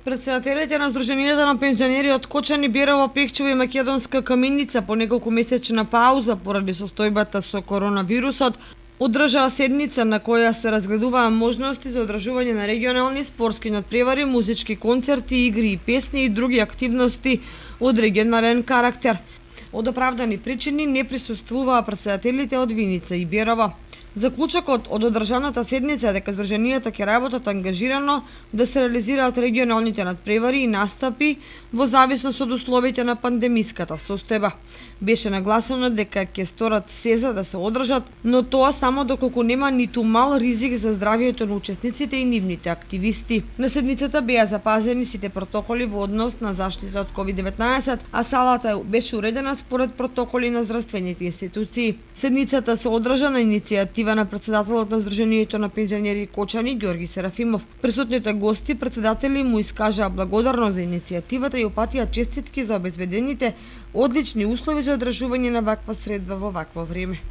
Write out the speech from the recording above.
Председателите на Сдруженијата на пензионери од Кочани, Берово, Пехчево и Македонска Каменица по неколкумесечна пауза поради состојбата со коронавирусот одржаа седница на која се разгледуваа можности за одржување на регионални спортски надпревари, музички концерти, игри и песни и други активности од регионален карактер. Од оправдани причини не присуствуваа председателите од Виница и Берово. Заклучокот од одржаната седница е дека Сдруженијата ќе работат ангажирано да се реализираат регионалните надпревари и настапи во зависност од условите на пандемиската состојба. Беше нагласено дека ќе сторат се за да се одржат, но тоа само доколку нема ниту мал ризик за здравието на учесниците и нивните активисти. На седницата беа запазени сите протоколи во однос на заштита од COVID-19, а салата беше уредена според протоколи на здравствените институции. Седницата се одржа на иницијатива на председателот на Сдруженијето на пензионери Кочани Ѓорги Серафимов. Присутните гости, председатели му искажаа благодарност за иницијативата и опатија честитки за обезбедените одлични услови за одржување на ваква средба во вакво време.